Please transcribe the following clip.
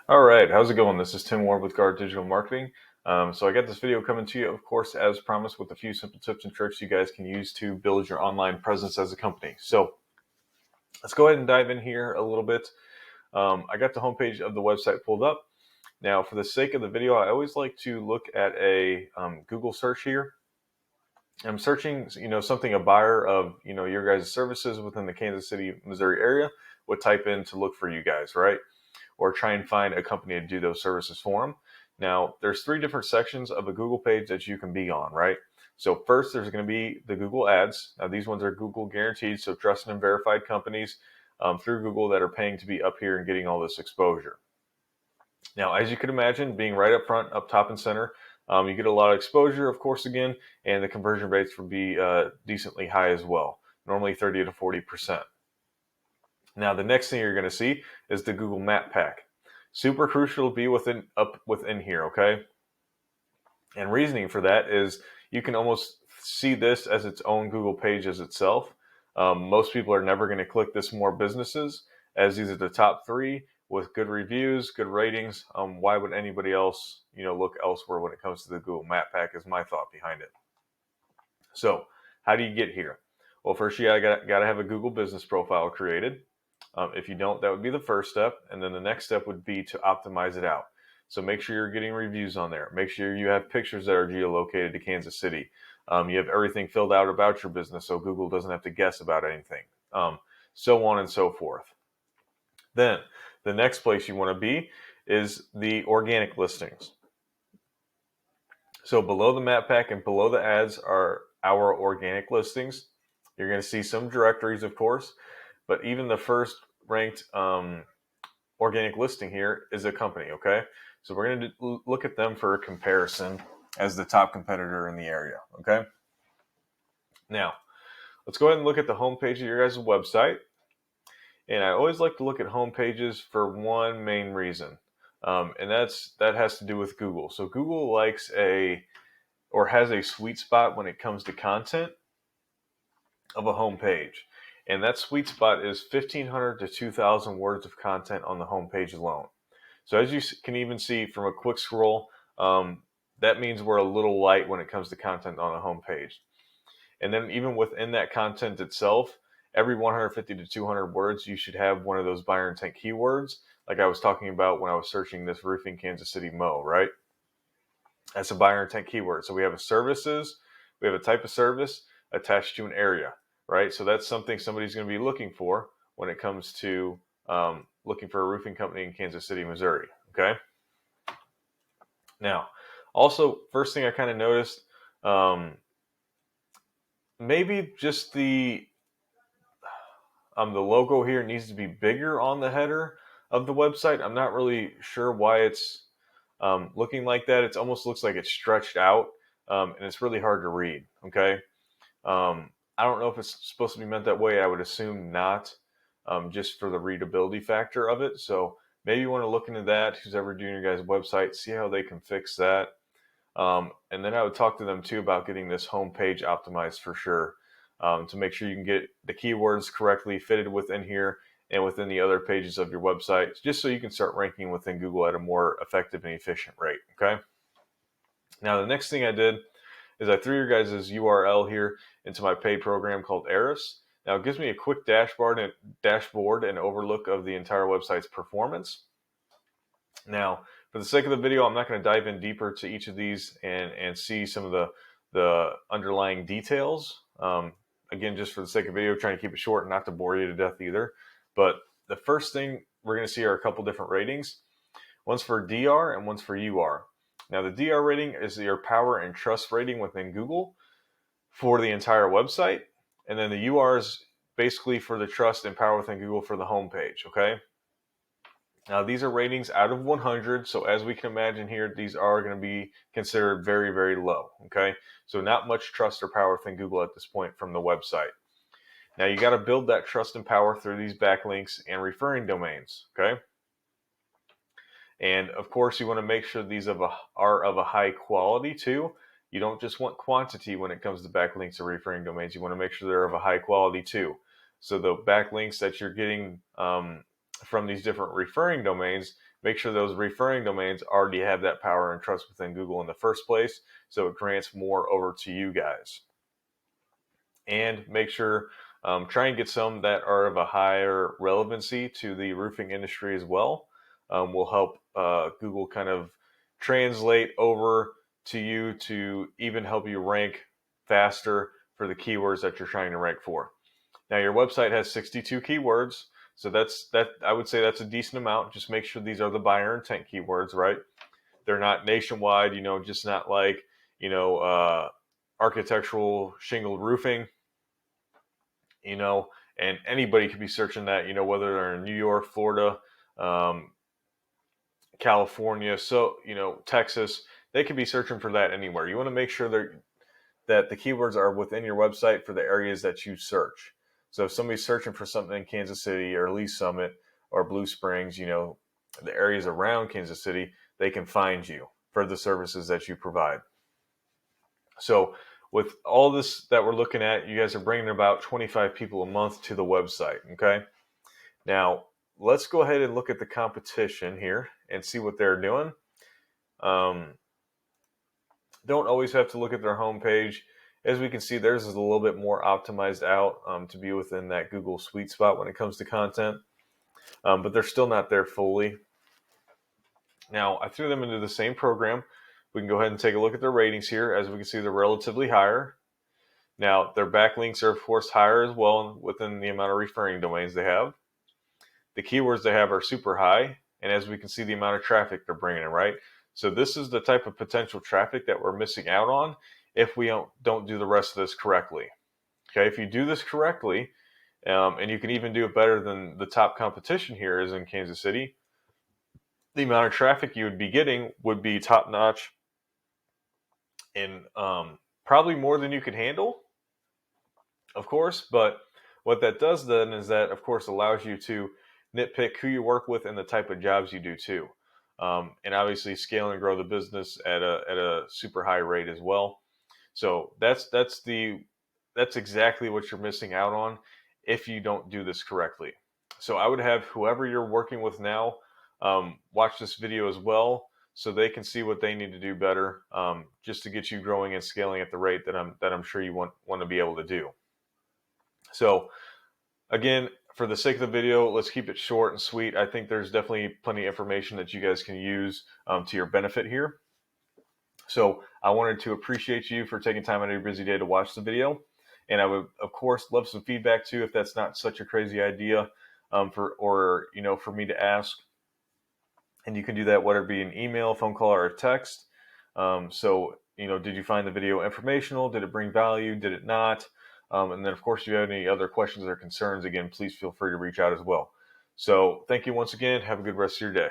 All right, how's it going? This is Tim Ward with Guard Digital Marketing. So I got this video coming to you, of course, as promised, with a few simple tips and tricks you guys can use to build your online presence as a company. So let's go ahead and dive in here a little bit. I got the homepage of the website pulled up. Now, for the sake of the video, I always like to look at a Google search here. I'm searching, something a buyer of, your guys' services within the Kansas City, Missouri area would type in to look for you guys, right? Or try and find a company to do those services for them. Now, there's three different sections of a Google page that you can be on, right? So first, there's going to be the Google ads. Now, these ones are Google guaranteed, so trusted and verified companies through Google that are paying to be up here and getting all this exposure. Now, as you can imagine, being right up front, up top and center, you get a lot of exposure, of course, again, and the conversion rates will be decently high as well, normally 30 to 40%. Now, the next thing you're going to see is the Google Map Pack. Super crucial to be up within here, okay? And reasoning for that is you can almost see this as its own Google page as itself. Most people are never going to click this more businesses, as these are the top three with good reviews, good ratings. Why would anybody else, look elsewhere when it comes to the Google Map Pack? Is my thought behind it. So, how do you get here? Well, first you gotta have a Google business profile created. If you don't, that would be the first step. And then the next step would be to optimize it out. So make sure you're getting reviews on there. Make sure you have pictures that are geolocated to Kansas City. You have everything filled out about your business so Google doesn't have to guess about anything. So on and so forth. Then the next place you want to be is the organic listings. So below the map pack and below the ads are our organic listings. You're going to see some directories, of course, but even the first ranked organic listing here is a company, okay? So we're going to look at them for a comparison as the top competitor in the area, okay? Now, let's go ahead and look at the homepage of your guys' website. And I always like to look at home pages for one main reason, and that has to do with Google. So Google likes has a sweet spot when it comes to content of a home page. And that sweet spot is 1,500 to 2,000 words of content on the home page alone. So as you can even see from a quick scroll, that means we're a little light when it comes to content on a home page. And then even within that content itself, every 150 to 200 words, you should have one of those buyer intent keywords, like I was talking about when I was searching this roofing Kansas City Mo, right? That's a buyer intent keyword. So we have we have a type of service attached to an area, right? So that's something somebody's going to be looking for when it comes to looking for a roofing company in Kansas City, Missouri, okay? Now, also, first thing I kind of noticed, maybe just the logo here needs to be bigger on the header of the website. I'm not really sure why it's looking like that. It almost looks like it's stretched out, and it's really hard to read, okay? I don't know if it's supposed to be meant that way. I would assume not, just for the readability factor of it. So maybe you want to look into that, who's ever doing your guys' website, see how they can fix that. And then I would talk to them too about getting this homepage optimized for sure, to make sure you can get the keywords correctly fitted within here and within the other pages of your website, just so you can start ranking within Google at a more effective and efficient rate, okay? Now, the next thing I did is I threw your guys' URL here into my paid program called Eris. Now, it gives me a quick dashboard and overlook of the entire website's performance. Now, for the sake of the video, I'm not going to dive in deeper to each of these and see some of the underlying details. Again, just for the sake of video, trying to keep it short and not to bore you to death either. But the first thing we're going to see are a couple different ratings. One's for DR and one's for UR. Now, the DR rating is your power and trust rating within Google for the entire website. And then the UR is basically for the trust and power within Google for the homepage, okay? Now, these are ratings out of 100, so as we can imagine here, these are going to be considered very, very low, okay? So not much trust or power within Google at this point from the website. Now, you got to build that trust and power through these backlinks and referring domains, okay? And, of course, you want to make sure these are of a high quality, too. You don't just want quantity when it comes to backlinks or referring domains. You want to make sure they're of a high quality, too. So the backlinks that you're getting from these different referring domains, make sure those referring domains already have that power and trust within Google in the first place, so it grants more over to you guys. And make sure, try and get some that are of a higher relevancy to the roofing industry as well. Will help Google kind of translate over to you to even help you rank faster for the keywords that you're trying to rank for. Now your website has 62 keywords, so that I would say that's a decent amount. Just make sure these are the buyer intent keywords, right? They're not nationwide, just not like, architectural shingled roofing, and anybody could be searching that, whether they're in New York, Florida, um, California, so, Texas, they could be searching for that anywhere. You want to make sure that the keywords are within your website for the areas that you search. So if somebody's searching for something in Kansas City or Lee Summit or Blue Springs, the areas around Kansas City, they can find you for the services that you provide. So with all this that we're looking at, you guys are bringing about 25 people a month to the website, okay? Now, let's go ahead and look at the competition here and see what they're doing. Don't always have to look at their homepage. As we can see, theirs is a little bit more optimized out to be within that Google sweet spot when it comes to content, but they're still not there fully. Now, I threw them into the same program. We can go ahead and take a look at their ratings here. As we can see, they're relatively higher. Now, their backlinks are, of course, higher as well within the amount of referring domains they have. The keywords they have are super high, and as we can see, the amount of traffic they're bringing in, right? So this is the type of potential traffic that we're missing out on if we don't do the rest of this correctly. Okay, if you do this correctly, and you can even do it better than the top competition here is in Kansas City, the amount of traffic you would be getting would be top notch and probably more than you could handle, of course. But what that does then is that, of course, allows you to nitpick who you work with and the type of jobs you do too. And obviously scale and grow the business at a super high rate as well. So that's exactly what you're missing out on if you don't do this correctly. So I would have whoever you're working with now watch this video as well, so they can see what they need to do better, just to get you growing and scaling at the rate that I'm sure you want to be able to do. So again, for the sake of the video, let's keep it short and sweet. I think there's definitely plenty of information that you guys can use to your benefit here. So I wanted to appreciate you for taking time out of your busy day to watch the video. And I would, of course, love some feedback too, if that's not such a crazy idea for me to ask. And you can do that whether it be an email, phone call, or a text. Did you find the video informational? Did it bring value? Did it not? And then, of course, if you have any other questions or concerns, again, please feel free to reach out as well. So thank you once again. Have a good rest of your day.